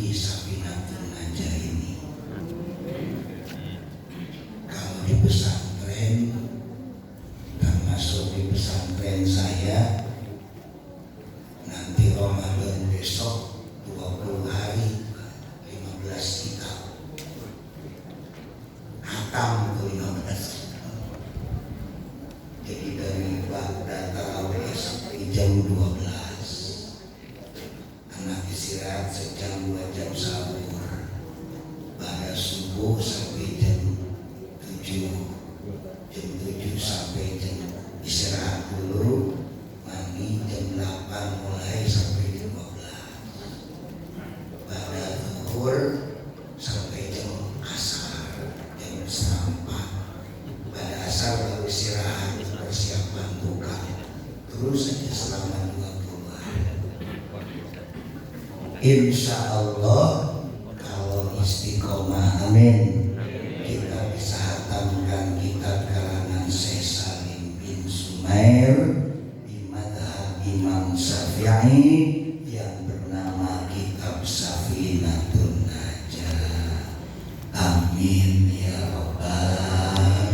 bagi Safinatun Najah ini. Kalau di pesantren, termasuk di pesantren saya, nanti Ramadan besok 20 hari 15 kitab hatam ke 15 kitab. Jadi dari Ba'da tarawih sampai jam 12, anak istirahat sejam 2 jam sahur, pada subuh sampai jam 7, jam 7 sampai jam istirahat dulu, mandi jam 8 mulai sampai jam 12. Pada zuhur sampai jam asar, jam 3:30. Pada asar baru istirahat, persiapan buka. Terus saja selama 20 hari. Insya Allah kalau istiqomah, amin, kita bisa hatamkan kitab karangan Syekh Salim bin Sumair di madhab Imam Syafi'i yang bernama kitab Safinatun Najah. Amin ya Rabbal,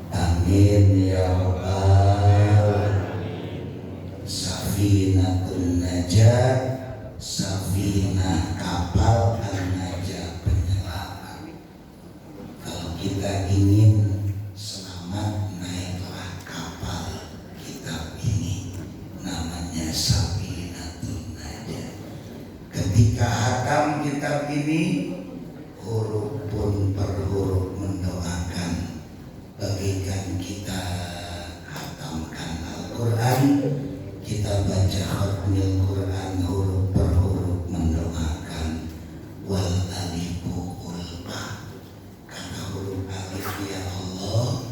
amin ya Rabbal. Safinatun Najah, Safinah kapal An-Najah penyelamat. Kalau kita ingin selamat, naiklah kapal kitab ini, namanya Safinatun Najah. Ketika hatam kitab ini, huruf pun per huruf mendoakan, bagikan kita hatamkan Al-Quran, kita baca khatmil Quran huruf per huruf mendoakan. Wal alifu ulqa, kata huruf alif, ya Allah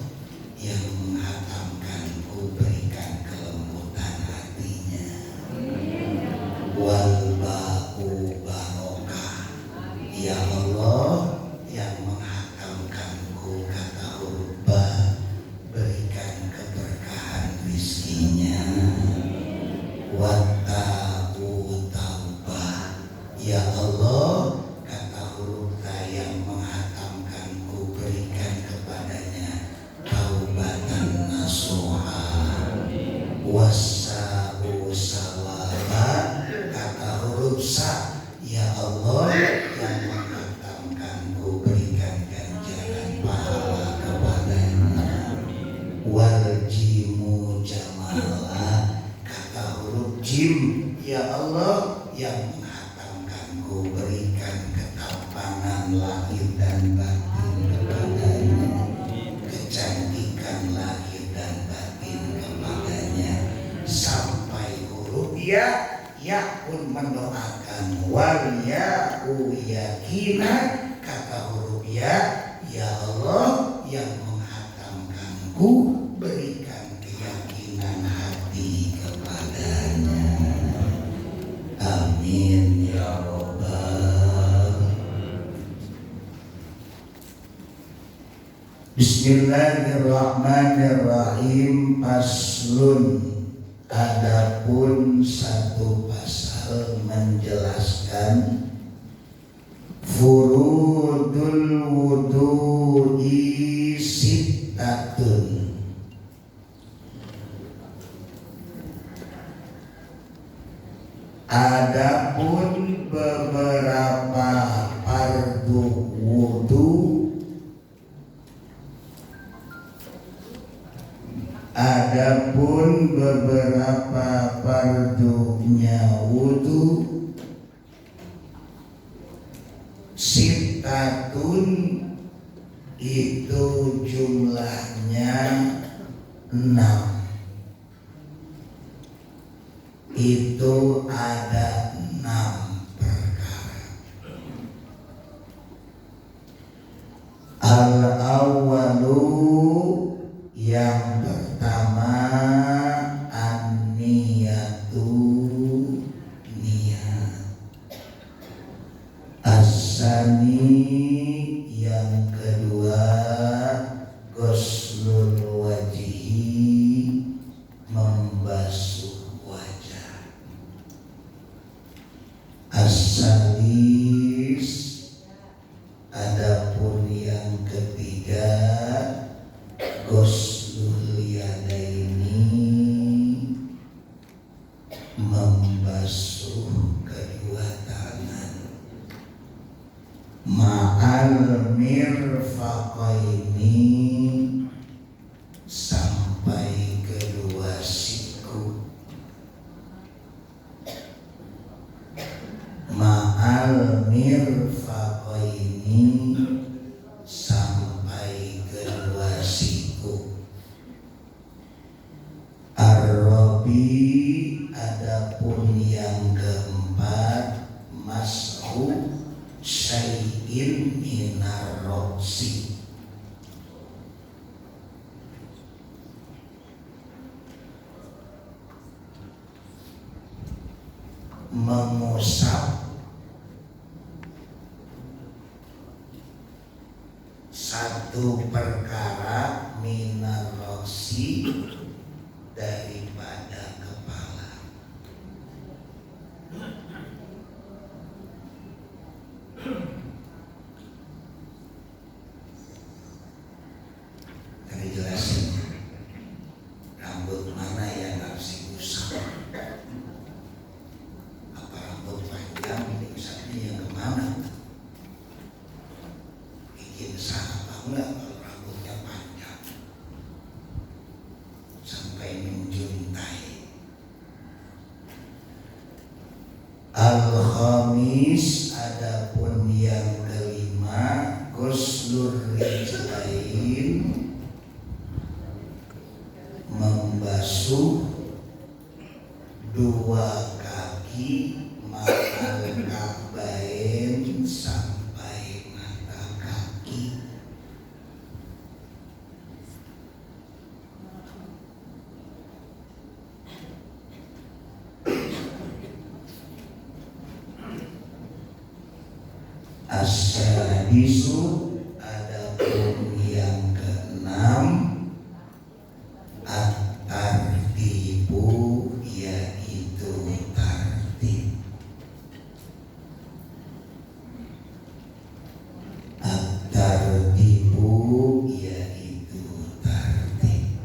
yang menghatamkanku, berikan kelembutan hatinya. Wal ba'u barokah, ya Allah yang menghatamkanku, kata huruf ba, berikan keberkahan rizkinya. Watta'u taubah, ya Allah kata huruf ta yang menghatamkanku, berikan kepadanya taubatan nasuha. Wassa'u sawaba, kata huruf sa, ya Allah yang menghatamkanku, berikan ganjaran pahala kepadanya. Wal jimu jamala, kata huruf jim, ya Allah yang menghatamkanku, berikan ketampanan lahir dan batin kepadanya, kecantikan lahir dan batin kepadanya. Sampai huruf ya pun mendoakan. Wal ya'u yakina, kata huruf ya Allah yang menghatamkanku, berikan keyakinan hati kepadanya. Amin ya Rabbal. Bismillahirrahmanirrahim. Faslun, adapun satu pasal menjelaskan furudul wudu'i sittatun. Adapun beberapa fardu wudu, adapun beberapa fardunya wudu, sittatun itu jumlahnya 6. Itu ada 6 perkara. Al-awwalu, yang pertama, an-niyatu, niat. As-sani, yang kedua, ghuslul wajhi, membasuh wajah. As-sali ma'al mirfaqaini sampai kedua siku, ma'al mirfaqaini sampai kedua siku. Ar-rabi adapun yang keempat mashu syai'in minar roksi, mengusap satu perkara minar roksi daripada kepala. Tadi jelasin rambut mana yang harus diusap. Apa rambut panjang diusapnya yang kemana? Bikin sah apa enggak kalau rambutnya panjang sampai menjuntai. Al-khamis adapun yang kelima ghuslur rijlain membasuh dua kaki ma'al ka'bain sampai mata kaki. As-sadisu adapun yang keenam at-tartibu yaitu tartib. At-tartibu yaitu tartib.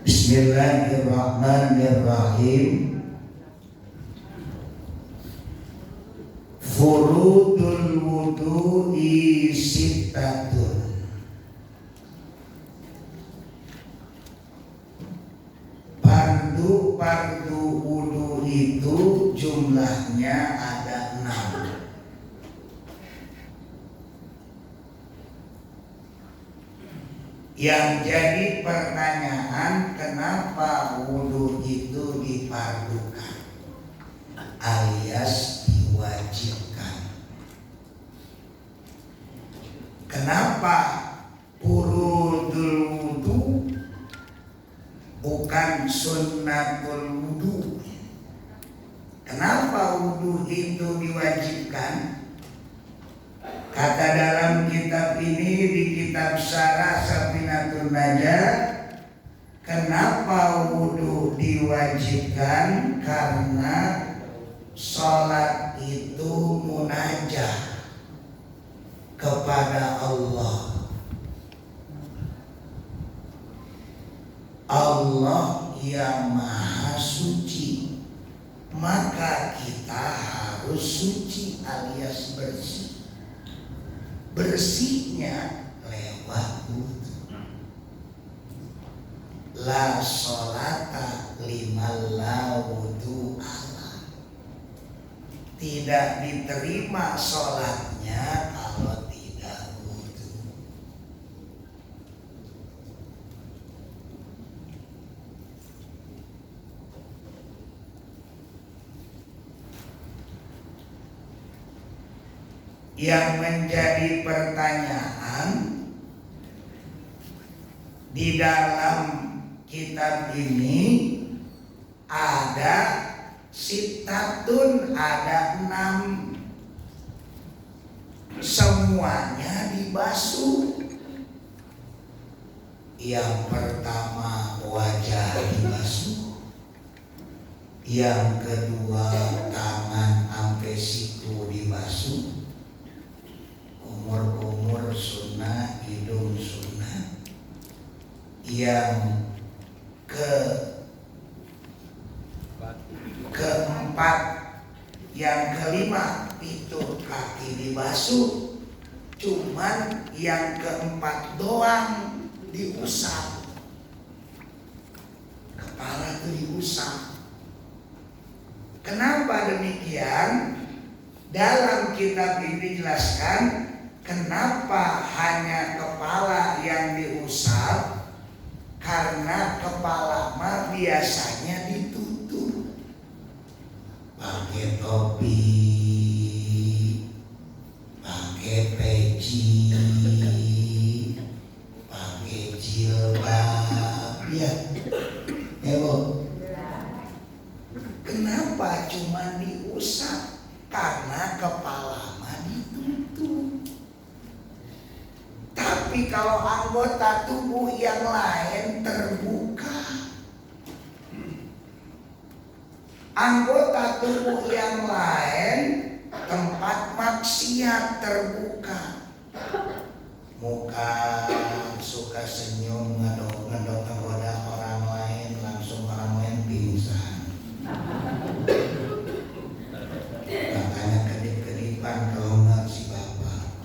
Bismillahirrahmanirrahim. Furudul wudu'i sittatun. Fardu wudu itu jumlahnya ada 6. Yang jadi pertanyaan, kenapa wudhu itu dipardukan alias diwajibkan? Kenapa furudul wudhu bukan sunnatul wudhu? Kenapa wudhu itu diwajibkan? Kata dalam kitab ini, di kitab Syarah Safinatul Najah, kenapa wudhu diwajibkan? Karena sholat itu munajah kepada Allah. Allah yang maha suci, maka kita harus suci alias bersih. Bersihnya lewat wudhu. La sholata liman la wudhu'ala. Tidak diterima sholatnya kalau tidak wudhu. Yang menjadi pertanyaan, di dalam kitab ini ada sittatun, ada 6, semuanya dibasuh. Yang pertama wajah dibasuh, yang kedua tangan sampai siku dibasuh, Yang kelima itu kaki dibasuh, cuman yang keempat doang diusap. Kepala itu diusap. Kenapa demikian? Dalam kitab ini dijelaskan kenapa hanya kepala yang diusap. Karena kepala mah biasanya ditutup pakai topi, pakai peci, pakai jilbab, ya Bu. Kenapa cuma diusap? Karena kepala mah ditutup. Tapi kalau anggota tubuh yang lain terbuka, anggota tubuh yang lain tempat maksiat terbuka. Muka suka senyum ngedok kepada orang lain, langsung orang lain pingsan. Makanya kedip-kedipan kalau nggak si bapak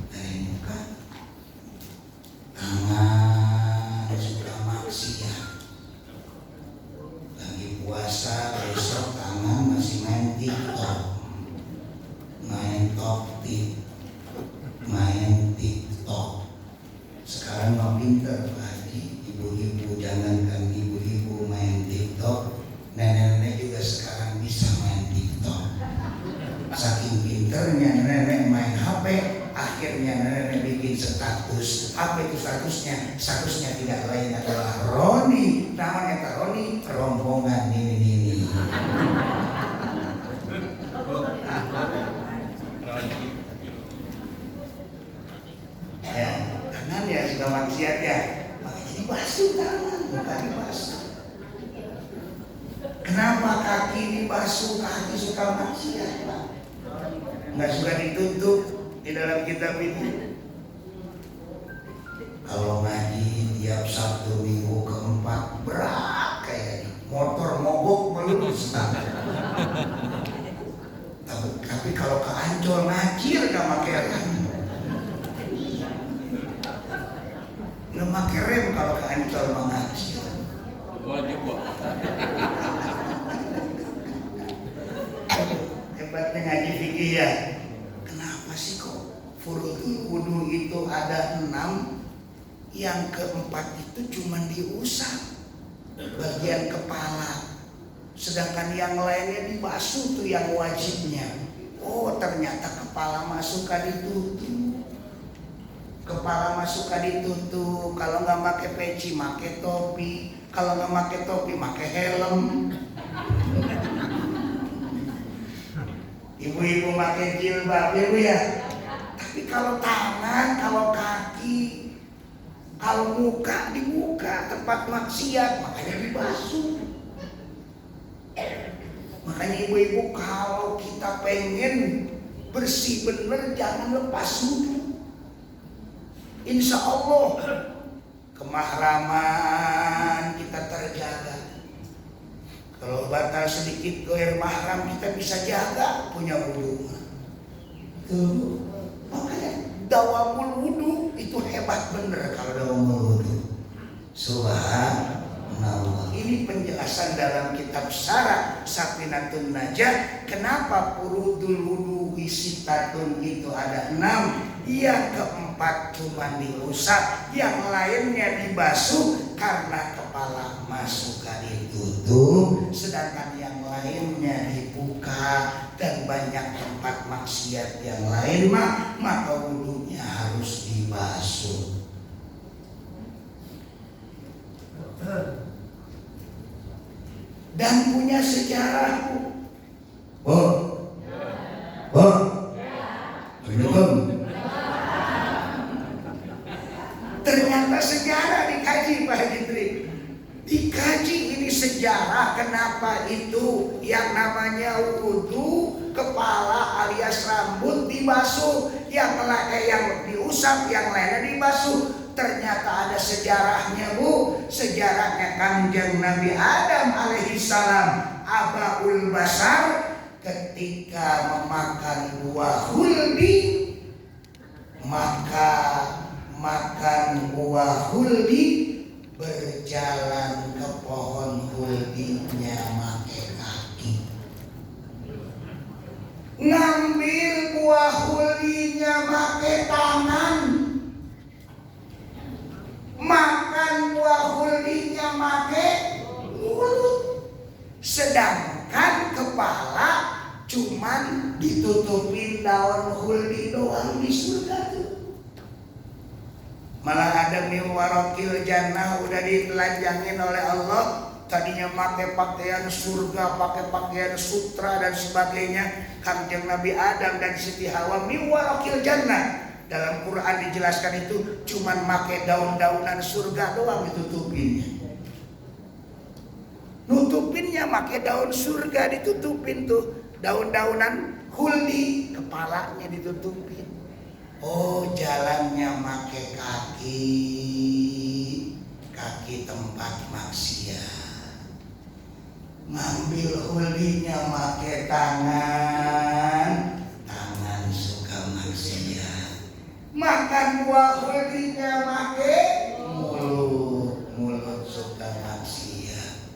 dari muka. Tangan suka maksiat. Lagi puasa besok tangan masih main TikTok, main Toktik, main TikTok. Sekarang mau pinter Pak Haji, ibu-ibu jangankan ibu-ibu main TikTok, nenek-nenek juga sekarang bisa main TikTok. Saking pinternya nenek main HP, akhirnya nenek bikin status. Apa itu statusnya? Statusnya tidak lain adalah Roni. Namanya Roni, rombongan ini. Ya, tangan ya sudah maksiat ya. Makanya dibasuh tangan, bukan dibasuh. Kenapa kaki dibasuh? Kaki suka maksiat, Pak. Nggak suka ditutup di dalam kitab ini. Kalau ngaji tiap Sabtu Minggu keempat berat kayak motor mogok melurus. Tapi kalau ke Ancol ngacir gak pakai rem. Nggak pakai rem kalau ke Ancol mengacir. Wajib Pak. Hebatnya ngaji fikih ya. Kenapa sih kok furudul wudu itu ada 6, yang keempat itu cuma diusap bagian kepala, sedangkan yang lainnya dibasuh tuh yang wajibnya. Oh ternyata kepala masuk ditutup. Kepala masuk ditutup. Kalau nggak pakai peci, pakai topi. Kalau nggak pakai topi, pakai helm. Ibu-ibu pakai jilbab ya Bu ya. Tapi kalau tangan, kalau kaki, kalau muka dibuka, tempat maksiat, makanya dibasuh. Makanya ibu-ibu kalau kita pengen bersih bener jangan lepas wudu. Insya Allah kemahraman kita terjaga. Kalau batal sedikit goer mahram kita bisa jaga punya wudu. Tuh, makanya dawamul wudu itu hebat bener kalau dawamul wudu. Subhanallah. Ini penjelasan dalam kitab Syarah Safinatun Najah. Kenapa furudul wudu sitatun itu ada 6, yang keempat cuma diusap, yang lainnya dibasuh karena kepala masuk ditutup, sedangkan yang lainnya dibuka dan banyak tempat maksiat yang lain maka wudunya harus dibasuh. Dan punya sejarah ternyata sejarah dikaji Pak Haji Tri. Dikaji ini sejarah kenapa itu yang namanya wudu kepala alias rambut dibasuh, yang diusap, yang lainnya dibasuh. Ternyata ada sejarahnya Bu. Sejarahnya Kanjeng Nabi Adam alaihissalam, Abaul Basar, ketika memakan buah huldi, maka makan buah huldi berjalan ke pohon huldinya pakai kaki. Ngambil buah huldinya pakai tangan, makan buah huldinya pakai mulut. Sedangkan kepala cuman ditutupin daun huldi doang di surga tuh. Malah ada min warakil jannah udah ditelanjangin oleh Allah. Tadinya pakai pakaian surga, pakai pakaian sutra dan sebagainya. Kanjeng Nabi Adam dan Siti Hawa min warakil jannah. Dalam Quran dijelaskan itu cuman pakai daun-daunan surga doang ditutupinnya. Nutupinnya pakai daun surga ditutupin tuh. Daun-daunan huldi, kepalanya ditutupin. Oh, jalannya make kaki tempat maksiat. Ngambil huldinya make tangan suka maksiat. Makan buah huldinya make mulut suka maksiat.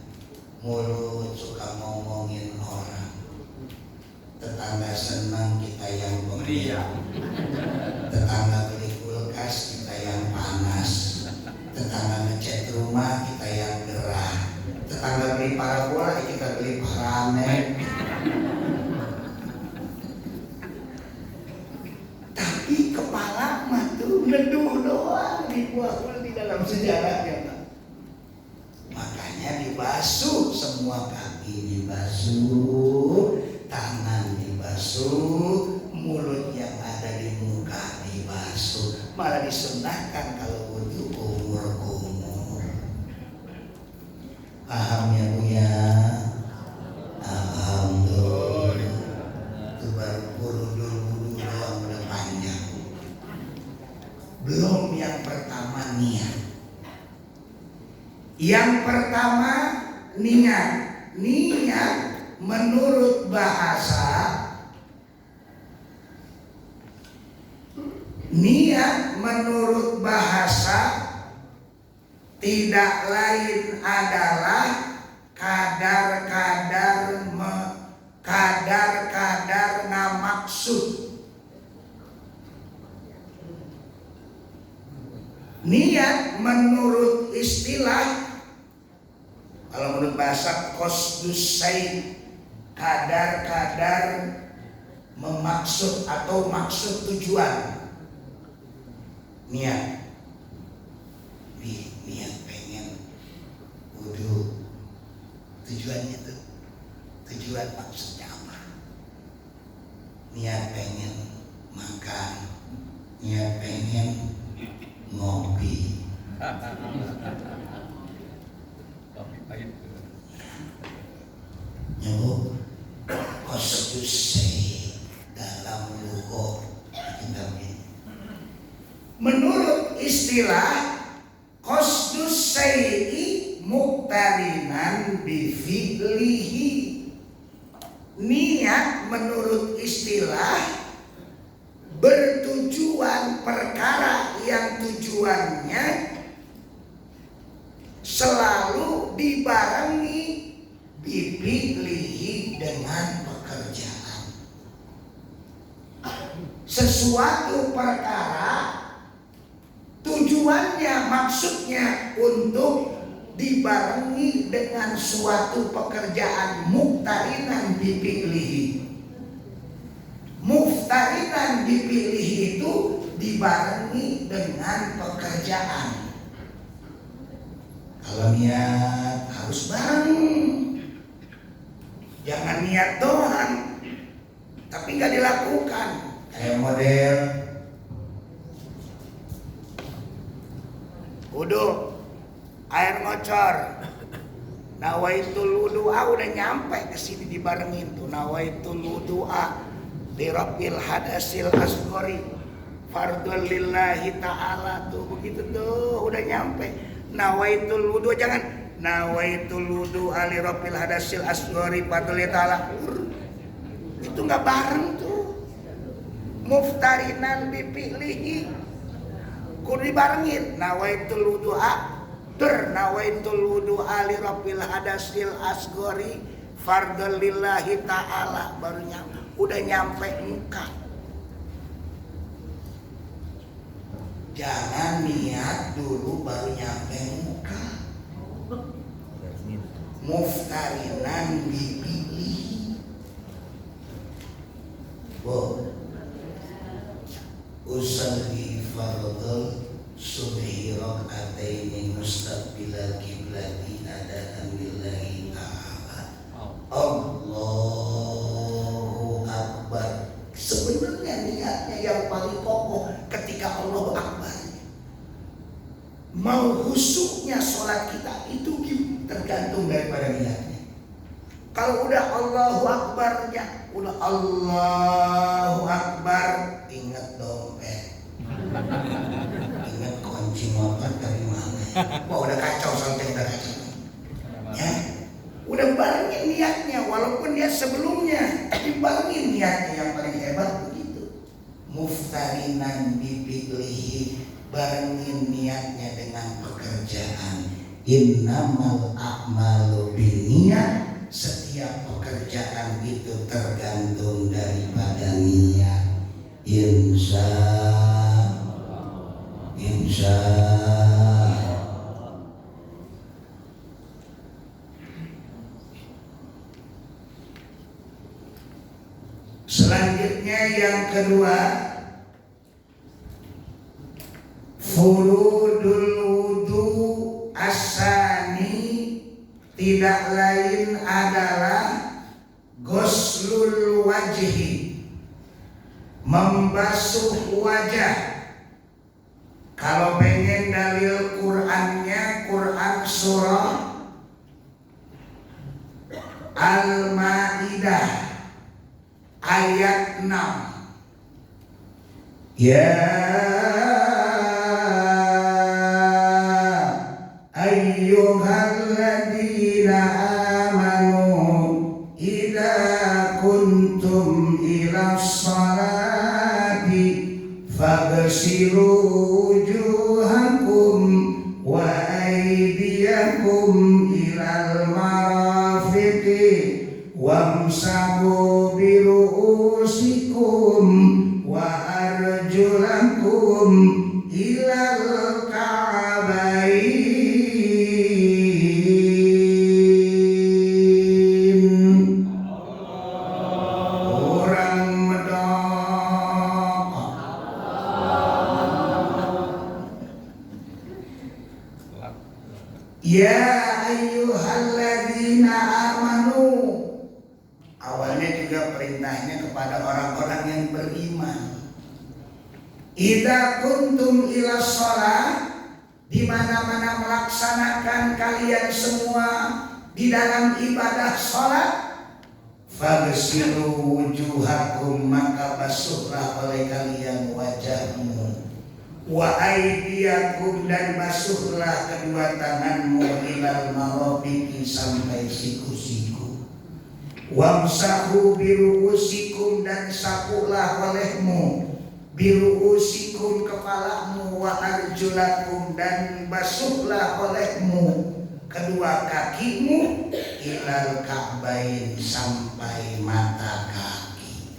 Mulut suka ngomongin orang. Tetangga senang kita yang meriah. Tetangga beli kulkas kita yang panas. Tetangga ngecat rumah kita yang gerah. Tetangga beli parabola kita beli paranet. Tapi kepala mah tuh neduh doang dibuang di dalam sejarahnya. Makanya dibasuh semua, kaki dibasuh, tangan dibasuh, mulut yang ada di muka dibasuh. Malah disunahkan kalau wudu kumur-kumur. Paham ya Bu ya? Alhamdulillah. Itu baru wudu doang udah panjang. Belum yang pertama niat. Yang pertama niat. Niat menurut bahasa, niat menurut bahasa tidak lain adalah kadar-kadar ngamaksud. Niat menurut istilah, kalau menurut bahasa qasdus syai', kadar-kadar memaksud atau maksud tujuan. Niat pengen wudu, tujuannya tuh, tujuan maksudnya apa? Niat pengen makan, niat pengen ngopi. Nyebut qasdus syai' dalam lughat kitab ini. Menurut istilah qasdus syai'i muqtarinan bi fi'lihi. Niat menurut istilah bertujuan perkara yang tujuannya selalu dibarengi bi fi'lihi dengan pekerjaan. Sesuatu perkara tujuannya, maksudnya untuk dibarengi dengan suatu pekerjaan. Muqtarinan dipilih. Muqtarinan dipilih itu dibarengi dengan pekerjaan. Kalau niat harus bareng. Jangan niat doang tapi nggak dilakukan. Kayak model wudu, air ngocor, nawaitul wudu'a, udah nyampe ke sini dibarengin tuh nawaitul wudu'a li rabbil hadasil asghari fardhul lillahi ta'ala, tuh begitu tuh udah nyampe. Nawaitul wudu, jangan nawaitul wudu'a li rabbil hadasil asghari fardhul lillahi ta'ala. Itu nggak bareng tuh. Muftarinan bipilihi kudu dibarengin. Nawaitul wudu'a nawaitul wudu'a li rabbil hadasil asgori fardhu lillahi ta'ala. Baru nyampe, udah nyampe muka. Jangan niat dulu baru nyampe muka. Muftarinan bipilihi. Usalli fardhu subhi rak'ataini mustaqbilal qiblati adaan lillahi ta'ala. Allahu Akbar. Sebenarnya niatnya yang paling pokok ketika Allahu Akbar. Mau khusyuknya sholat kita itu tergantung daripada niatnya. Kalau udah Allahu Akbarnya, udah Allahu Akbar, ingat dompet, ingat kunci motor dari mana? Wah udah kacau sampai udah kacau. Ya, udah barengin niatnya, walaupun dia sebelumnya, dibarengin niatnya yang paling hebat begitu. Muftarinan bipilihi, barengin niatnya dengan pekerjaan. Innamal a'malu binniyat. Setiap pekerjaan itu tergantung daripada niat. Insya selanjutnya yang kedua, furudul wudu asani tidak lain adalah ghuslul wajhi, membasuh wajah. Kalau pengen dalil Qur'annya, Qur'an surah Al-Maidah ayat 6. Ya ayyuhalladzina amanu idza kuntum ila sholati faghsilu wujuhakum wa aydiyakum ilal marafiqi wamsahu bi ru'usikum wa arjulakum ilal ka'bayn. Ya ayyuhalladzina amanu. Awalnya juga perintahnya kepada orang-orang yang beriman. Idza kuntum ila shalah, di mana-mana melaksanakan kalian semua di dalam ibadah salat, faghsilu wujuhakum, maka basuhlah oleh kalian wajahmu, wa aydiyakum, dan basuhlah kedua tanganmu, ilal marafiqi, sampai siku-siku, wamsahu biru'usikum, dan sapulah olehmu, biru'usikum, kepalamu, wa arjulakum, dan basuhlah olehmu kedua kakimu, ilal ka'bain, sampai mata kaki.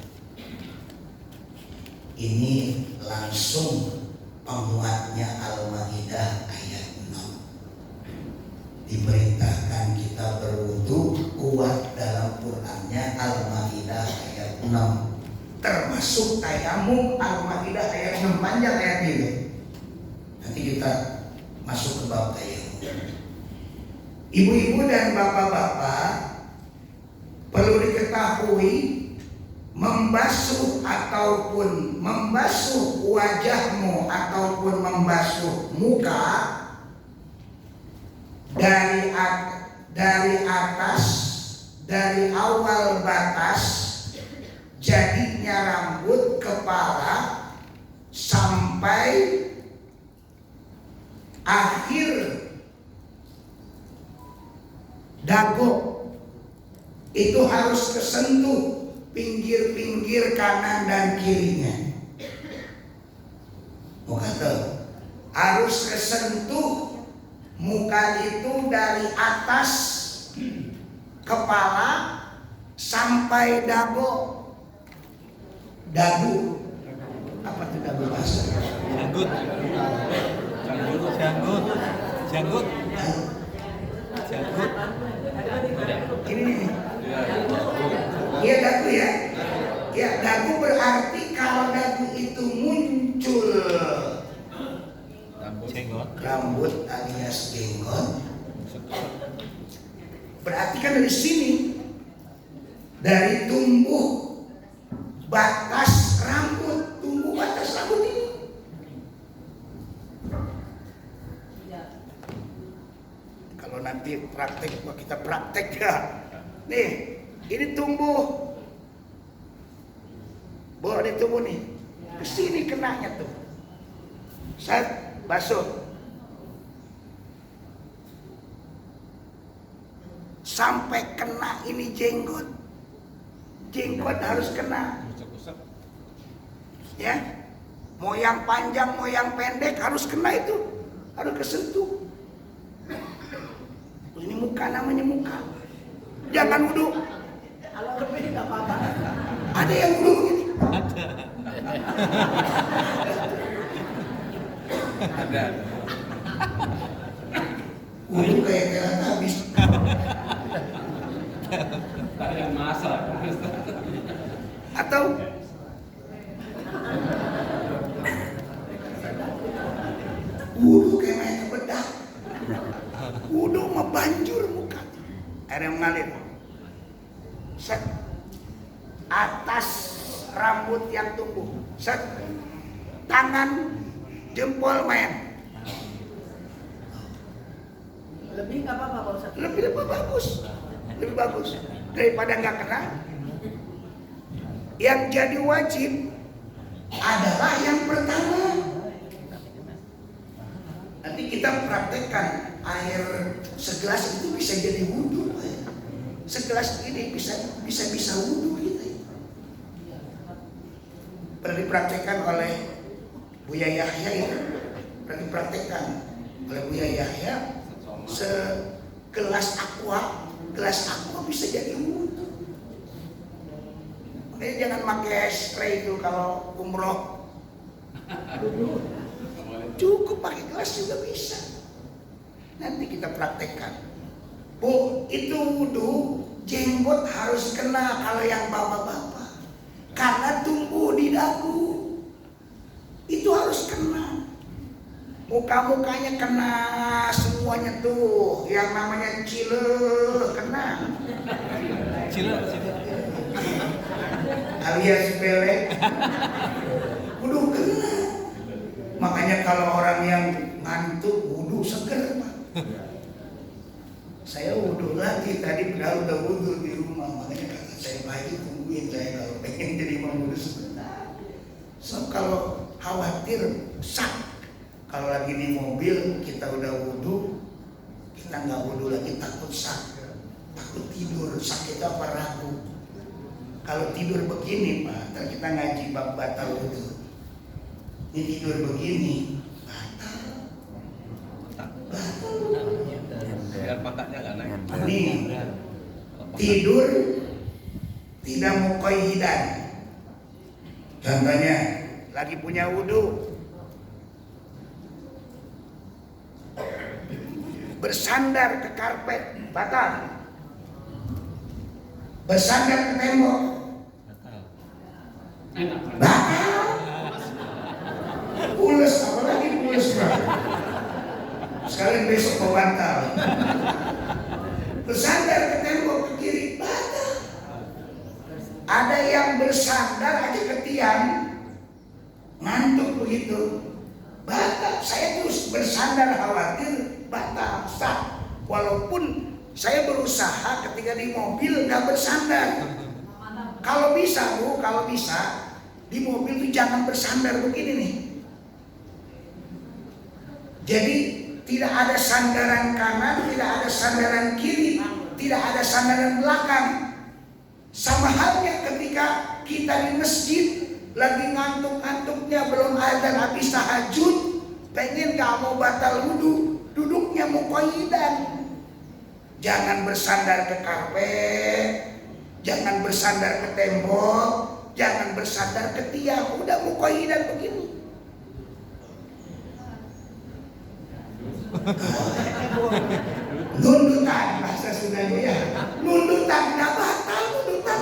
Ini langsung penguatnya Al-Maidah ayat 6. Diperintahkan kita berwudu, kuat dalam Qur'annya Al-Maidah ayat 6. Termasuk tayamum, Al-Maidah ayat 6, panjang ayat ini. Nanti kita masuk ke bab tayamum. Ibu-ibu dan bapak-bapak, perlu diketahui, membasuh ataupun membasuh wajahmu ataupun membasuh muka dari atas, dari awal batas jadinya rambut kepala sampai akhir dagu, itu harus kesentuh pinggir-pinggir kanan dan kirinya. Muka tuh harus kesentuh muka itu dari atas kepala sampai dagu. Dagu apa tuh dagu bahasa? Janggut. Janggut. Ini nih. Iya dagu ya. Ya dagu berarti kalau dagu itu muncul rambut alias jenggot, berarti kan dari sini, dari tumbuh batas rambut, tumbuh batas rambut ini. Kalau nanti praktek, kita praktek ya. Nih, ini tumbuh, bawa di tumbuh nih, ke sini kenanya tuh, set basuh. Sampai kena ini jenggot. Jenggot harus kena. Ya. Mau yang panjang, mau yang pendek harus kena itu. Harus kesentuh. Ini muka, namanya muka. Jangan wudhu. Kalau lebih enggak apa-apa. Ada yang wudhu begini. Ada. Wudhu kayak jalan habis. Ada yang masak. Atau wudhu kayak main bedak. Wudhu membanjur muka. Air yang mengalir. Set. Atas rambut yang tumbuh. Set. Tangan jempol main. Lebih enggak apa-apa Pak Ustaz. Lebih bagus. Lebih bagus daripada nggak kena. Yang jadi wajib adalah yang pertama. Nanti kita praktekkan air segelas itu bisa jadi wudhu. Segelas ini bisa wudhu kita. Pernah dipraktekkan oleh Buya Yahya itu. Pernah dipraktekkan oleh Buya Yahya. Segelas aqua bisa jadi wudhu. Makanya jangan pakai spray itu kalau umroh. Cukup pakai gelas juga bisa. Nanti kita praktekkan. Bu, itu wudhu, jenggot harus kena kalau yang bapak-bapak. Karena tumbuh di dagu. Itu harus kena. Muka-mukanya kena semuanya tuh. Yang namanya cile kena. Cile. Alias belek. Wudhu kena. Makanya kalau orang yang ngantuk wudhu seger, Pak. Saya wudhu lagi tadi, padahal udah wudhu di rumah. Makanya kata saya, Pak Haji tungguin saya kalau pengen jadi imam wudhu sebentar. So kalau khawatir sak, kalau lagi di mobil kita udah wudhu, kita nggak wudhu lagi takut sak, takut tidur, sakit apa ragu. Kalau tidur begini, Pak, ntar kita ngaji bab batal wudhu. Ini tidur begini, batal. Biar kotaknya nggak naik. Nih, tidur tidak muqayyidan. Contohnya, lagi punya wudhu, bersandar ke karpet, batal. Bersandar ke tembok, batal. Pules, apalagi pules, Bro. Sekalian besok mau batal. Bersandar ke tembok ke kiri, batal. Ada yang bersandar aja ke tiang, ngantuk begitu, batal. Saya terus bersandar khawatir, batal, sah. Walaupun saya berusaha ketika di mobil nggak bersandar. Kalau bisa, Bu, kalau bisa di mobil tuh jangan bersandar begini nih. Jadi tidak ada sandaran kanan, tidak ada sandaran kiri, tidak ada sandaran belakang. Sama halnya ketika kita di masjid lagi ngantuk-ngantuknya, belum azan habis tahajud, pengen gak mau batal wudhu, duduknya muqayyidan. Jangan bersandar ke karpet, jangan bersandar ke tembok, jangan bersandar ke tiang, udah muqayyidan begini. Nundutan bahasa Sundanya ya. Nundutan nggak batal nundutan.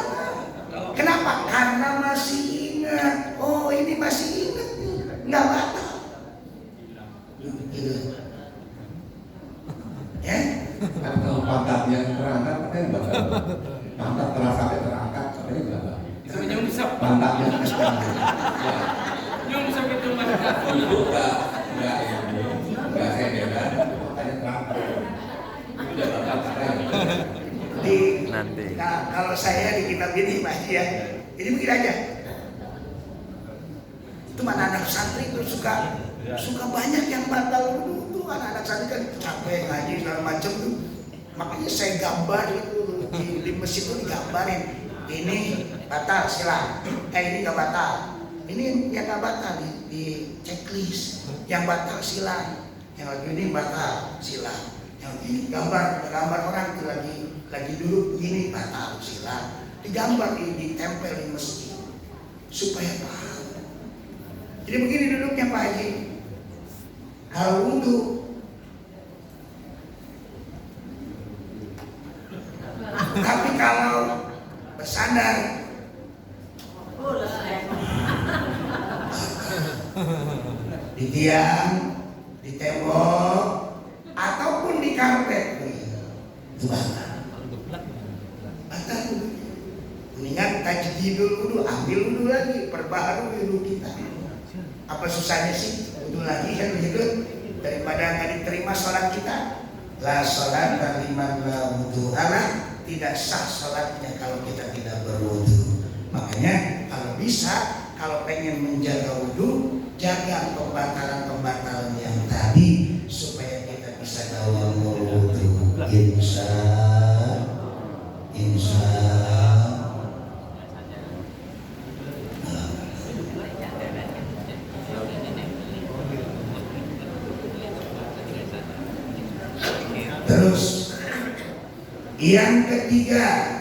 Kenapa? Karena masih ingat. Oh ini masih ingat nih, nggak batal. Gitu. Ya? Kalau pantatnya terangkat, katanya bakal. Pantat terasa terangkat, katanya bakal. Bisa nyungsep. Pantatnya Nyungsep itu mas. itu enggak edan, makanya terangkat. Udah bakal katanya. Nah, kalau saya di kitab ini Pak Haji ya, ini begini aja. Itu anak-anak santri itu suka banyak yang batal wudhu tuh. Anak-anak santri kan capek ngaji segala macam tuh. Makanya saya gambar itu di masjid itu digambarin. Ini batal silang, ini nggak batal. Ini yang nggak batal di checklist. Yang batal silang, yang lagi ini batal silang. Yang ini gambar orang itu lagi duduk begini batal silang. Digambar ditempel di masjid supaya paham. Jadi begini duduknya Pak Haji. Kalau wudhu tapi kalau bersandar di tiang, di tembok, ataupun di karpet, itu batal. Batal. Mendingan tajdidul wudhu, ambil wudhu lagi, perbaharui wudhu kita. Apa susahnya sih wudhu lagi kan begitu? Daripada nggak diterima sholat kita. La sholat liman la wudhu ala, tidak sah sholatnya kalau kita tidak berwudhu. Makanya kalau bisa, kalau pengen menjaga wudhu, jaga pembatalan-pembatalan yang tadi supaya kita bisa dawamul wudhu. Insya Terus yang ketiga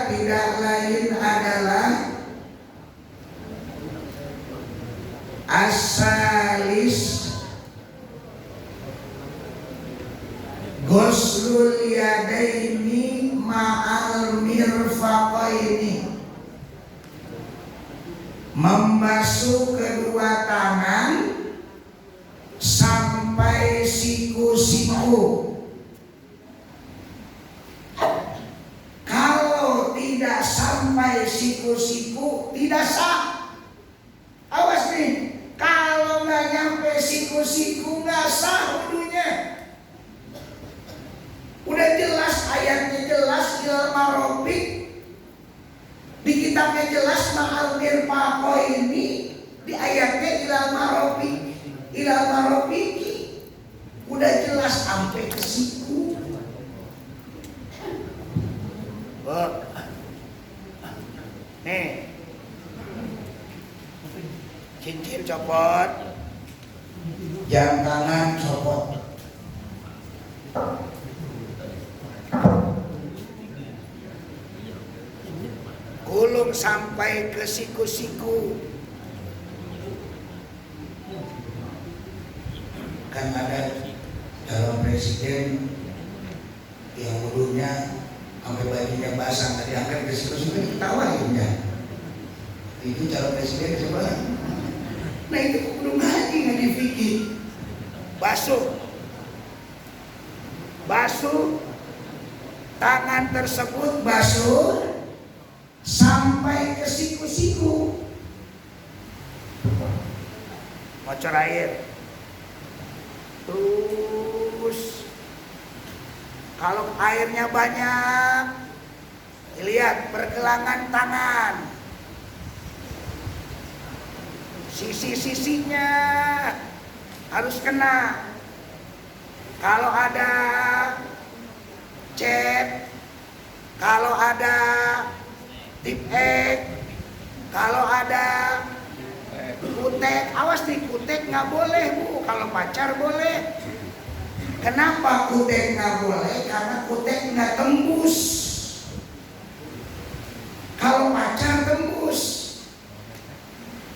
tidak lain adalah asalis ghuslul yadaini ma'al mirfaqaini, membasuh kedua tangan sampai siku-siku. Kalau tidak sampai siku-siku tidak sah. Awas nih, kalau nggak nyampe siku-siku nggak sah wudhunya. Udah jelas ayatnya, jelas ilal marofik, di kitabnya jelas ma'al mirfaqaini, di ayatnya ilal marofik. Ilal marofiki udah jelas sampai ke siku. Nih, cincin copot, jam tangan copot. Gulung sampai ke siku-siku. Kan ada calon presiden yang wudhunya sampai bajunya basah, tadi angkat ke situ-situ diketawain ya. Itu calon presiden coba. Nah itu kudu ngaji, nggak difikir. Basuh tangan tersebut, basuh sampai ke siku-siku. Bocor air. Terus kalau airnya banyak, lihat pergelangan tangan, sisi-sisinya harus kena. Kalau ada cat kalau ada tip ek, kalau ada kutek, awas nih, kutek nggak boleh Bu, kalau pacar boleh. Kenapa kutek nggak boleh? Karena kutek nggak tembus. Kalau pacar tembus,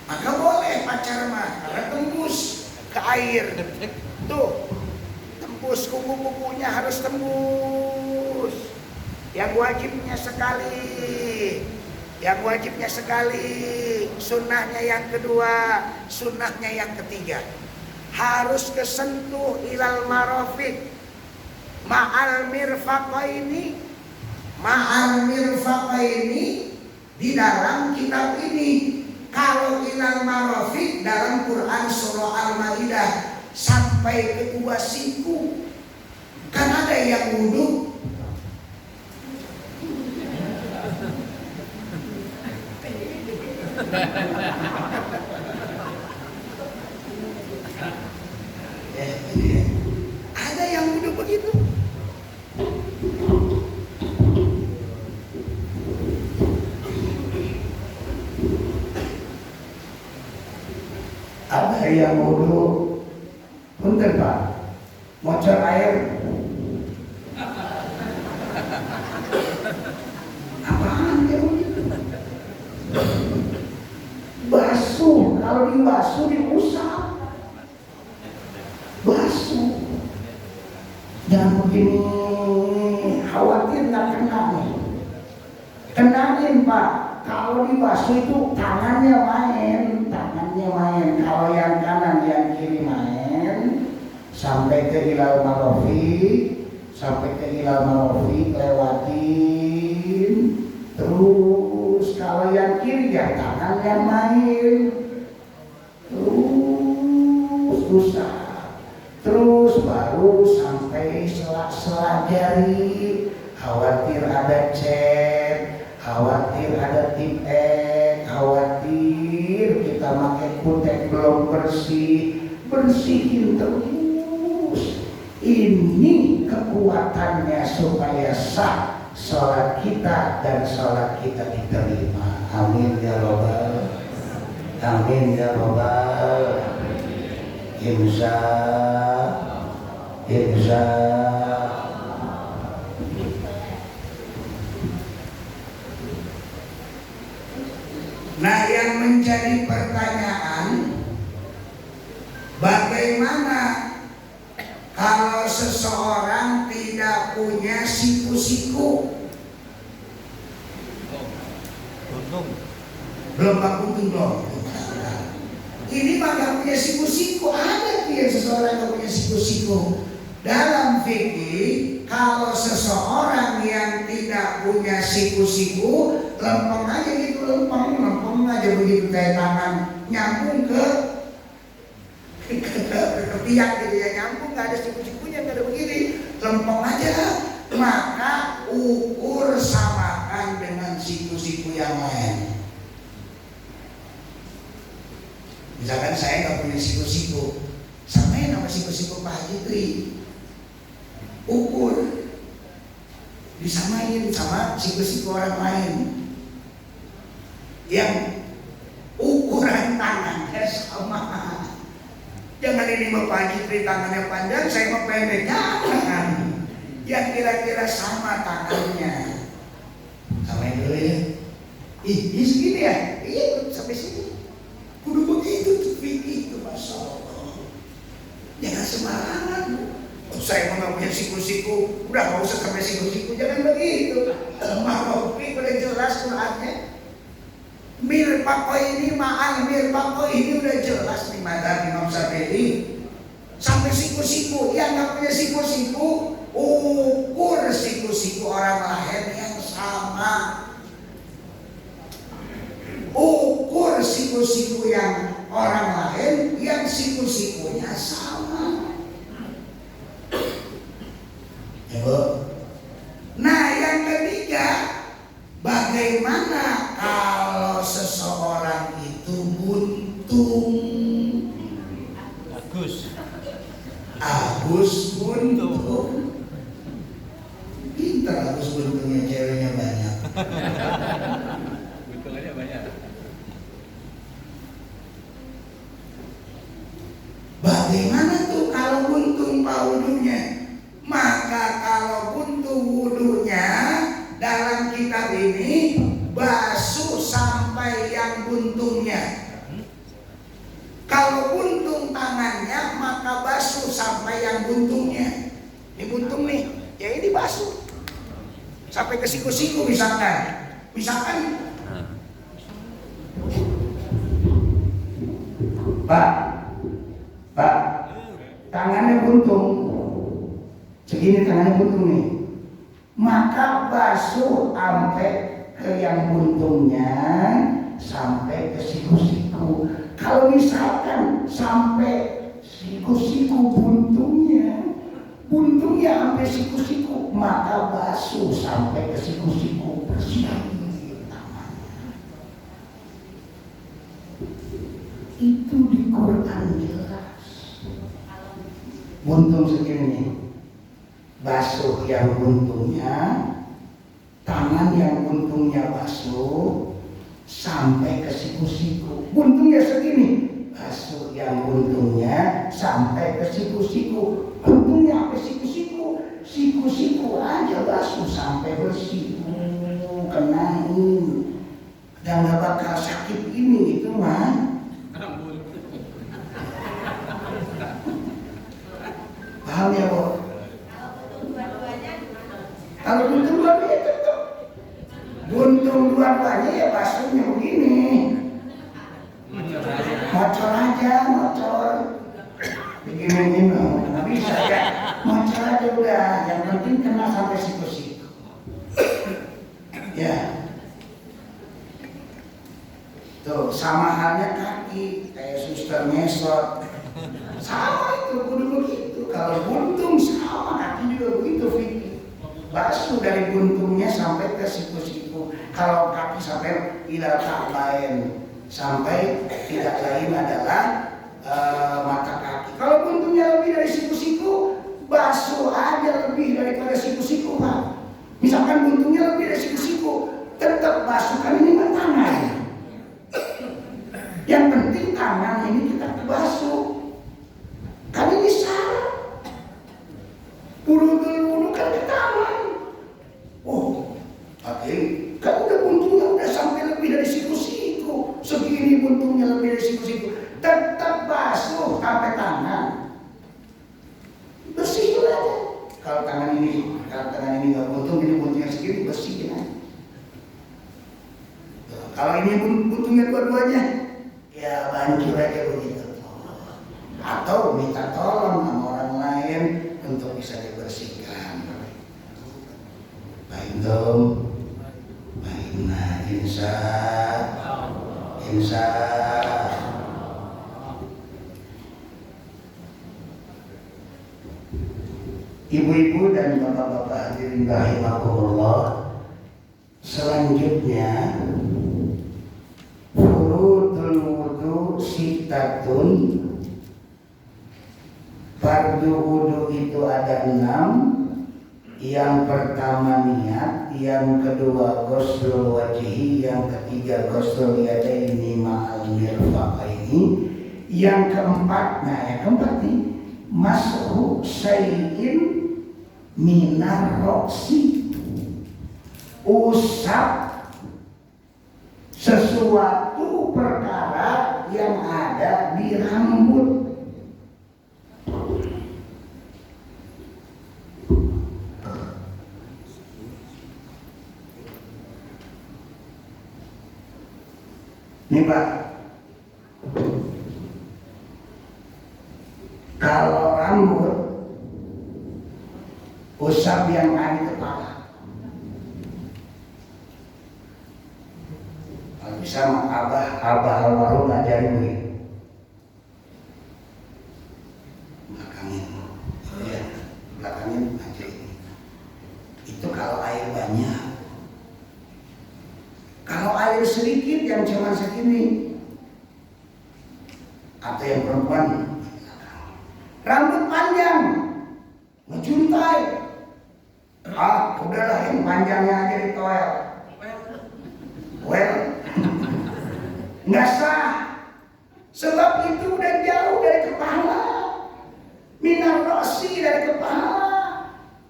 maka boleh pacar mah, karena tembus ke air. Tuh, tembus, kuku-kukunya harus tembus. Yang wajibnya sekali, sunnahnya yang kedua, sunnahnya yang ketiga. Harus kesentuh ilal marafiq ma'al mirfaqaini. Ma'al mirfaqaini di dalam kitab ini. Kalau ilal marafiq dalam Quran surah Al-Maidah sampai kedua siku. Kan ada yang wudhu ada yang wudhu begitu. Ada yang wudhu, punten Pak, mocor air. Apaan ya? Basuh, kalau dibasuh diusap. Basuh. Jangan begini, khawatir nggak kena nih. Kenain Pak, kalau dibasuh itu tangannya main. Kalau yang kanan, yang kiri main. Sampai ke ilal marafiq, lewatin. Terus kalau yang kiri ya tangan yang main. Terus usah. Terus baru sampai sela-sela jari. Khawatir ada chat, khawatir ada tip ek, khawatir kita pakai kutek belum bersih, bersihin terus. Ini kekuatannya supaya sah sholat kita dan sholat kita diterima. Amin ya robbal, amin ya robbal. Insya. Nah, yang menjadi pertanyaan, bagaimana kalau seseorang tidak punya siku-siku? Belum Pak Kuntung belum. Ini mah gak punya siku-siku. Ada dia seseorang yang punya siku-siku. Dalam fikih, kalau seseorang yang tidak punya siku-siku, lempeng aja gitu, lempeng aja begitu kayak tangan nyambung ke tiang gitu ya, nyambung, nggak ada siku-sikunya, nggak ada begini, lempeng aja. Maka ukur samakan dengan siku-siku yang lain. Misalkan saya nggak punya siku-siku, samain sama siku-siku Pak Haji Tri. Ukur, disamain sama siku-siku orang lain yang ukuran tangannya sama. Jangan ini mau Pak Haji Tri tangannya panjang, saya mau pendek, jangan. Yang kira-kira sama tangannya. Samain dulu ya. Ini segini ya? Iya, sampai sini. Kudu begitu tuh fikih itu, Masya Allah. Jangan sembarangan. Saya mau punya siku-siku, udah nggak usah sampai siku-siku, jangan begitu. Ma'rofi udah jelas Qurannya. Mirfaqo ini ma'al mirfaqo ini udah jelas nih madzhab Imam Syafi'i. Sampai siku-siku, yang nggak punya siku-siku, ukur siku-siku orang lain yang sama. Ukur siku-siku yang orang lain yang siku-sikunya sama. Nah, yang ketiga, bagaimana kalau seseorang itu buntung? Agus buntung. Pintar Agus buntungnya, ceweknya basuh sampai yang buntungnya. Kalau buntung tangannya maka basuh sampai yang buntungnya. Ini buntung nih, ya ini basuh sampai ke siku-siku misalkan. Pak, tangannya buntung, segini tangannya buntung nih, maka basuh sampai ke yang buntungnya, sampai ke siku-siku. Kalau misalkan sampai siku-siku buntungnya sampai siku-siku, maka basuh sampai ke siku-siku, bersih tangannya. Itu di Quran jelas. Buntung segini, basuh yang buntungnya, tangan yang buntungnya basuh sampai ke siku-siku. Buntungnya segini, basuh yang buntungnya sampai ke siku-siku. Buntungnya sampai siku-siku, siku-siku aja basuh sampai bersih. Kenain, dan gak bakal sakit ini itu mah. Paham ya, Bu? Kalau buntung dua-duanya tetap. Buntung dua-duanya ya basuhnya begini. Mocor. Begini, nggak bisa ya. Mocor aja udah. Yang penting kena sampai siku-siku. Ya. Tuh, sama halnya kaki. Kayak suster ngesot. Sama itu, kudu begitu. Kalau buntung sama, kaki juga begitu, Vicky. Basuh dari buntungnya sampai ke siku-siku. Kalau kaki sampai ilal ka'bain, sampai tidak lain adalah mata kaki. Kalau buntungnya lebih dari siku-siku, basuh aja lebih daripada siku-siku, Pak. Misalkan buntungnya lebih dari siku-siku, tetap basuhkan ini mah tangan. Yang penting tangan ini kita basuh. Kan ini syarat. Wudu kan ke tangan. Oh, oke. Kan udah buntungnya udah sampai lebih dari siku-siku. Segini buntungnya lebih dari siku-siku. Tetap basuh sampai tangan. Bersihin aja. Kalau tangan ini nggak buntung, ini buntungnya segini, bersihin aja. Kalau ini buntungnya dua-duanya, ya banjur aja begitu. Atau minta tolong sama orang lain untuk bisa dibersihkan. Baik dong, baik nah, insya. Ibu-ibu dan bapak-bapak hadirin rahimakumullah, selanjutnya furudul wudu sittatun. Fardu wudu itu ada 6. Yang pertama niat, yang kedua ghuslul wajhi, yang ketiga ghuslul yadaini ma'al mirfaqaini, yang keempat, yang keempat nih, mashu syai'in minar roksi, usap sesuatu perkara yang ada di rambut. Nih Pak, kalau rambut usap yang ada di kepala. Kalau bisa abah almarhum ngajarin begitu. Belakangin ngajarin. Itu kalau air banyak. Kalau air sedikit yang cuma segini, atau yang perempuan, rambut panjang, ngejuntai, udahlah yang panjangnya aja ditoel, nggak sah, sebab itu udah jauh dari kepala, minar rosi dari kepala,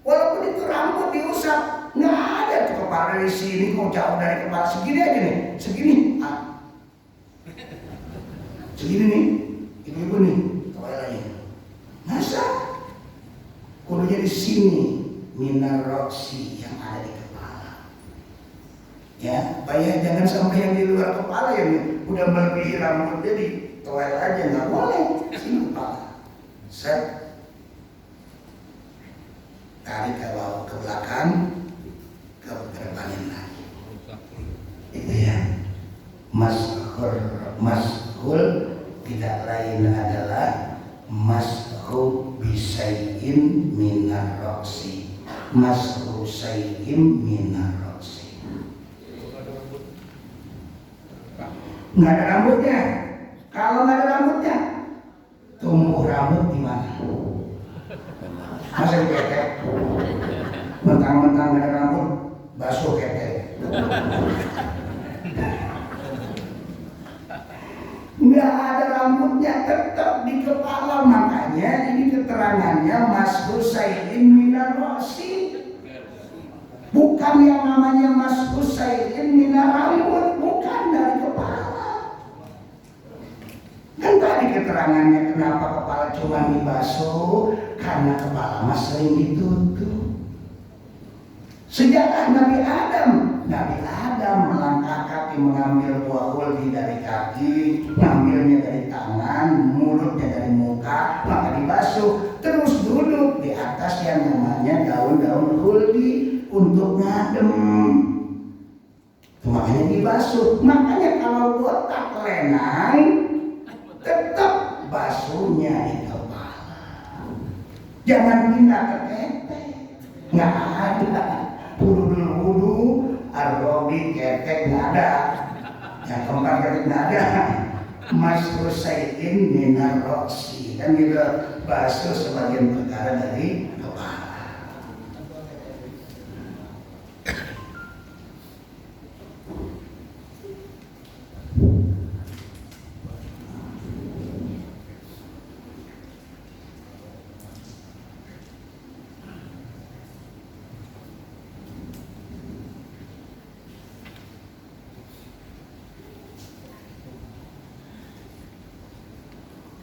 walaupun itu rambut diusap. Nggak ada tuh kepala dari sini, kok jauh dari kepala segini aja gini, segini. Segini nih, ibu-ibu nih, toiletnya. Masa? Kudunya di sini, minar roksi yang ada di kepala. Ya, bayar jangan sampai yang di luar kepala yang udah melebihi rambutnya di toilet aja nggak boleh. Sini kepala, set, tarik ke bawah ke belakang, ke depanin lagi. Itu ya, mashul tidak lain adalah mashu bisayin minar roksi, mashu sayin minar roksi. Nggak ada rambutnya. Kalau nggak ada rambutnya, tumbuh rambut di mana? Masa ketek? Mentang-mentang nggak ada rambut, basuh ketek. Nggak ada rambutnya, tetap di kepala. Makanya ini keterangannya mashu sayin minar roksi. Bukan yang namanya mashu sayin minar rambut, bukan dari kepala. Kan tadi keterangannya kenapa kepala cuma dibasuh, karena kepala mas sering ditutup. Sejak Nabi Adam melangkah kaki mengambil buah huldi dari kaki, ngambilnya dari tangan, mulutnya dari muka, maka dibasuh. Terus duduk di atas yang namanya daun-daun huldi untuk ngadem. Makanya dibasuh. Makanya kalau botak lenang, tetap basuhnya di kepala. Jangan pindah ke ketek. Nggak ada. Wudu, arrobi, ketek nggak ada. Yang keempat ketek nggak ada. Mashu sayin minar roksi. Dan gitu basuh sebagian perkara dari kepala.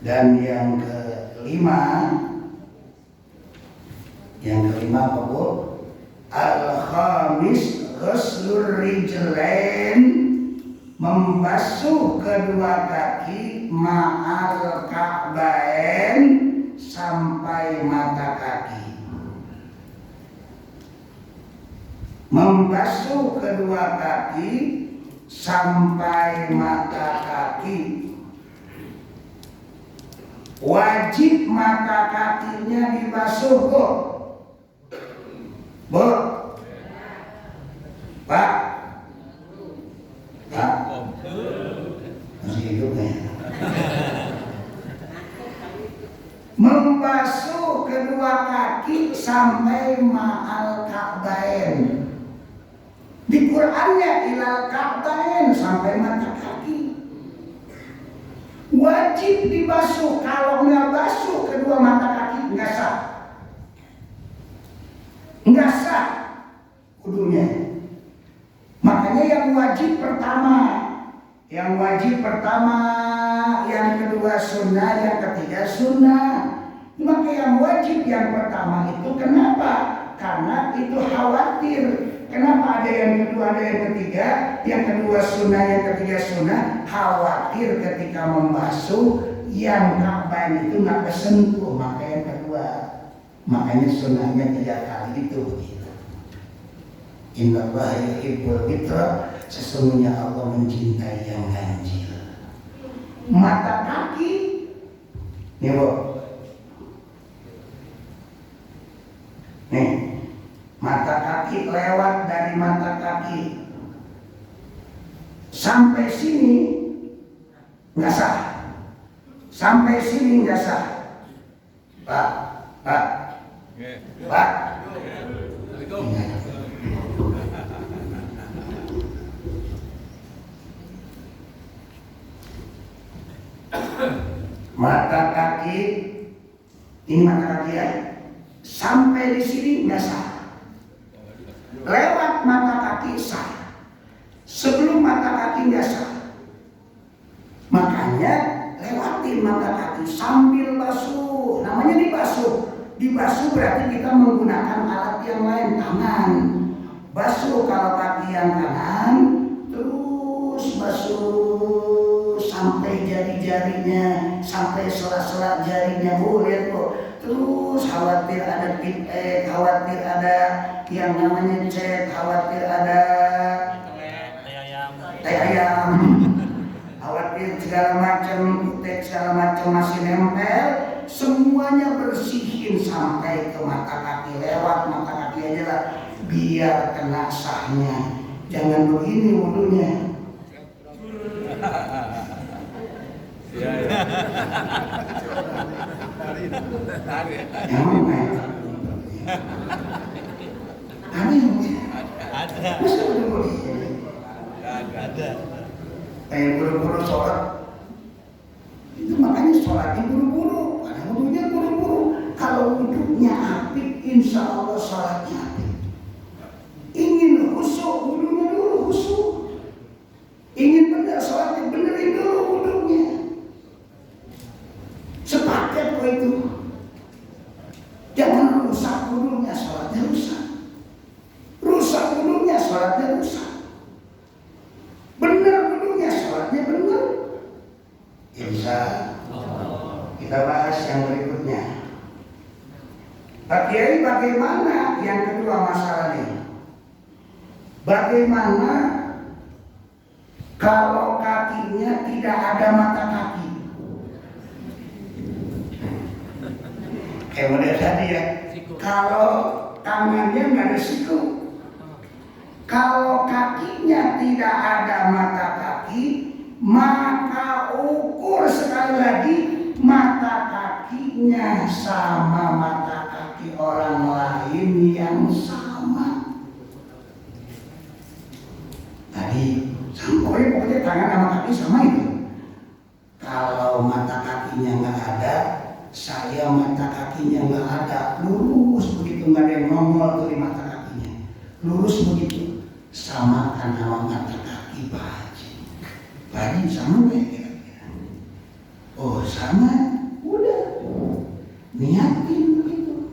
Dan yang kelima apa Bu? Al-khamis ghuslur rijlain, membasuh kedua kaki ma'al ka'bain, sampai mata kaki. Membasuh kedua kaki sampai mata kaki. Wajib mata kakinya dibasuh, Bu. Bu. Pak. Pak. Masih hidup ya? Membasuh kedua kaki sampai ma'al ka'bain. Di Qur'annya ilal ka'bain, sampai mata kaki. Wajib dibasuh. Kalau nggak basuh kedua mata kaki nggak sah. Nggak sah wudunya. Makanya yang wajib pertama, yang kedua sunnah, yang ketiga sunnah. Maka yang wajib yang pertama itu kenapa? Karena itu khawatir. Kenapa ada yang kedua, ada yang ketiga? Yang kedua sunnah, yang ketiga sunnah. Khawatir ketika membasuh yang ka'bain itu nggak kesentuh, maka yang kedua. Makanya sunnahnya 3 kali itu begitu. Innallaha yuhibbul fitra, sesungguhnya Allah mencintai yang ganjil. Mata kaki, nih Bu. Nih. Mata kaki, lewat dari mata kaki sampai sini nggak sah, sampai sini nggak sah. Pak. Mata kaki, ini mata kaki ya, sampai di sini nggak sah. Lewat mata kaki sah. Sebelum mata kaki nggak sah. Makanya lewatin mata kaki sambil basuh. Namanya dibasuh. Dibasuh berarti kita menggunakan alat yang lain, tangan. Basuh kalau kaki yang kanan, terus basuh sampai jari-jarinya, sampai sela-sela jarinya. Lihat kok. Terus khawatir ada pipet, khawatir ada yang namanya cat, khawatir ada tai ayam, khawatir segala macam kutek, segala macam masih nempel. Semuanya bersihin sampai ke mata kaki, lewat mata kaki aja lah, biar kena sahnya. Jangan begini wudunya. Iya. Yang mana? Ada yang Ada. masa udah begini? Ada. Pengen buru-buru sholat. Itu makanya sholatnya buru-buru, karena wudunya buru-buru. Kalau wudunya apik, insya Allah sholatnya apik. Ingin khusyuk, wudunya dulu khusyuk. Ingin benar sholatnya, benerin dulu wudunya. Sepaket kok itu. Jangan rusak wudunya, sholatnya rusak. Rusak wudunya, sholatnya rusak. Benar wudunya, sholatnya benar. Insya Allah. Kita bahas yang berikutnya. Pak Kiai, bagaimana yang kedua masalahnya? Bagaimana kalau kakinya tidak ada mata kaki? Kayak model tadi ya. Kalau tangannya nggak ada siku, kalau kakinya tidak ada mata kaki, maka ukur sekali lagi mata kakinya sama mata kaki orang lain yang sama. Tadi sampai pokoknya tangan sama kaki sama itu. Kalau mata kakinya nggak ada, saya mata kakinya nggak ada, lurus begitu, nggak ada yang nongol tuh di mata kakinya, lurus begitu, samakan sama mata kaki Pak Haji. Pak Haji sama nggak ya kira-kira? Oh sama, udah niatin begitu.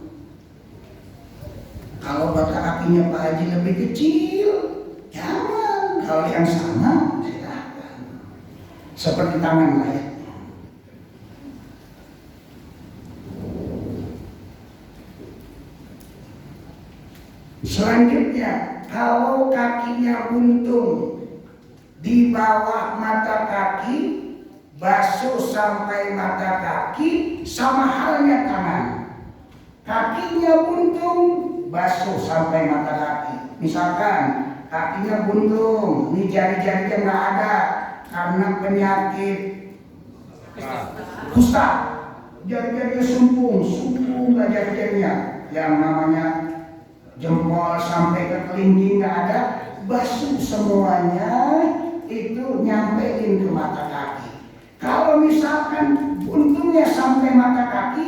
Kalau mata kakinya Pak Haji lebih kecil, jangan. Kalau yang sama, silakan. Seperti tangan layaknya. Selanjutnya, kalau kakinya buntung di bawah mata kaki, basuh sampai mata kaki, sama halnya tangan. Kakinya buntung, basuh sampai mata kaki. Misalkan kakinya buntung, ini jari-jarinya nggak ada karena penyakit kusta, jari-jarinya sumpung nggak jari-jarinya, yang namanya jempol sampai ke kelingking nggak ada, basuh semuanya itu nyampein ke mata kaki. Kalau misalkan buntungnya sampai mata kaki,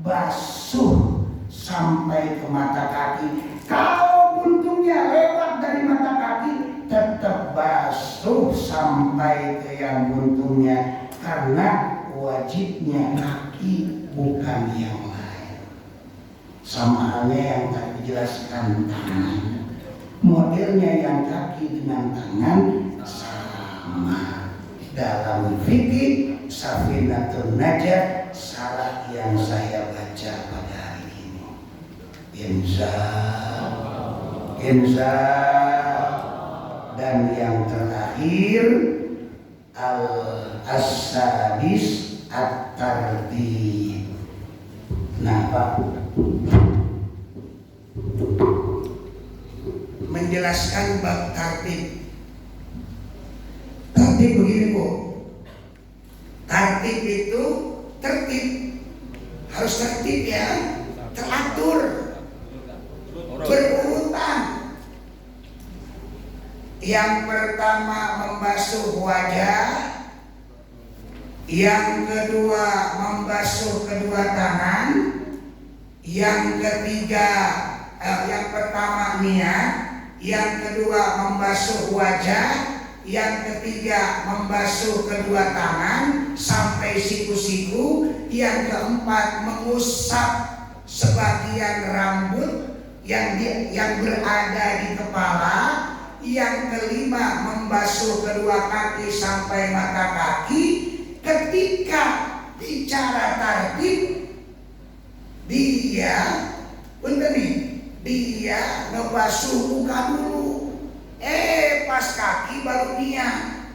basuh sampai ke mata kaki. Kalau buntungnya lewat dari mata kaki, tetap basuh sampai ke yang buntungnya, karena wajibnya kaki bukan yang lain. Sama halnya yang tadi dijelaskan tangan, modelnya yang kaki dengan tangan sama. Dalam fikih Safinatun Najah salah yang saya baca pada hari ini. Inza dan yang terakhir al-asadis at-tartib. Nah Pak, menjelaskan bab tartib. Tartib begini Bu, tartib itu tertib, harus tertib ya, teratur, berurutan. Yang pertama membasuh wajah, yang kedua membasuh kedua tangan, yang ketiga yang pertama niat, yang kedua membasuh wajah, yang ketiga membasuh kedua tangan sampai siku-siku, yang keempat mengusap sebagian rambut yang berada di kepala, yang kelima membasuh kedua kaki sampai mata kaki. Ketika bicara tartib, dia bener nih, dia ngebasuh muka dulu, pas kaki baru niat.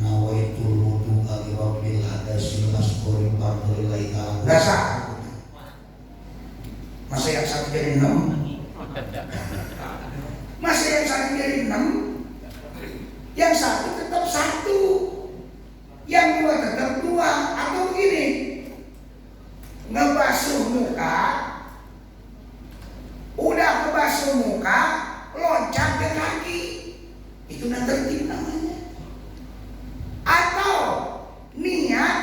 Nawaitul wudu ali rabbil hadasil asqori fardhilai ta'ala. Dasar. Masa yang satu jadi 6? Masa yang satu jadi 6? Yang satu tetap 1, yang 2 tetap 2. Atau begini, ngebasuh muka, udah ngebasuh muka, loncat ke kaki, itu udah tertib namanya. Atau niat,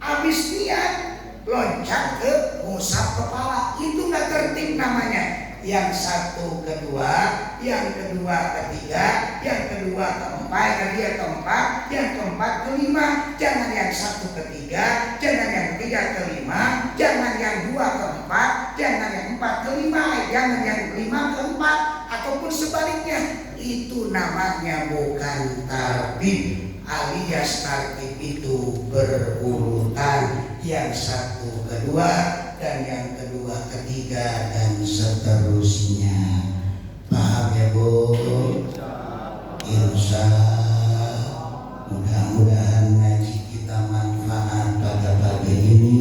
habis niat loncat ke ngusap kepala, itu nggak tertib namanya. Yang satu kedua, yang kedua ketiga, yang kedua keempat, yang ketiga keempat, yang keempat kelima. Jangan yang satu ketiga, jangan yang ketiga kelima, jangan yang dua keempat, jangan yang empat kelima, jangan yang lima keempat, ataupun sebaliknya. Itu namanya bukan tartib, alias tartib itu berurutan, yang satu kedua dan yang kedua ketiga dan seterusnya. Paham ya Bu? Insya mudah-mudahan ngaji kita manfaat pada pagi ini.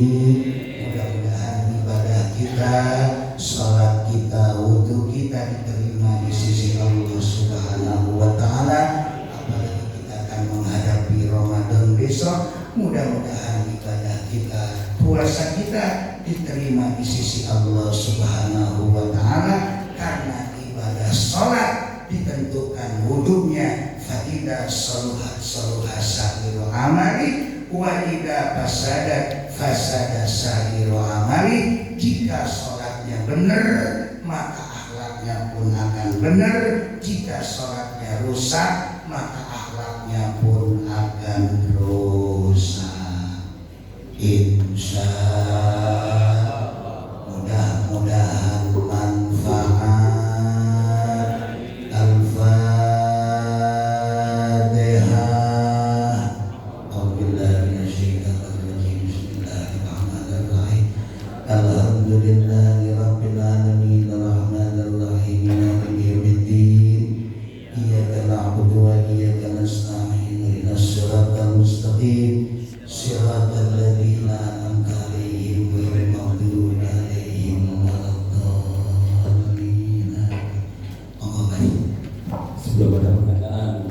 Mudah-mudahan ibadah kita, sholat kita, wudhu kita diterima di sisi Allah Subhanahu wa Ta'ala. Apalagi kita akan menghadapi Ramadan besok, mudah-mudahan ibadah kita, puasa kita diterima di sisi Allah Subhanahu wa Ta'ala. Karena ibadah sholat ditentukan wudhunya, fa-idza saluhat sa'iru amali wa idza fasada sa'iru amali. Jika sholatnya benar, maka akhlaknya pun akan benar. Jika sholatnya rusak, maka akhlaknya pun akan rusak. Insya mudah-mudahan manfaat. Al-Fatihah. Bismillahirrahmanirrahim. Alhamdulillahi rabbil alamin, arrahmanirrahim, maliki yaumiddin. Iyyaka na'budu wa iyyaka nasta'in, ihdinas siratal mustaqim, siratal ladzina an'amta 'alaihim ghairil maghdubi 'alaihim waladdallin. Sebelum ada pertanyaan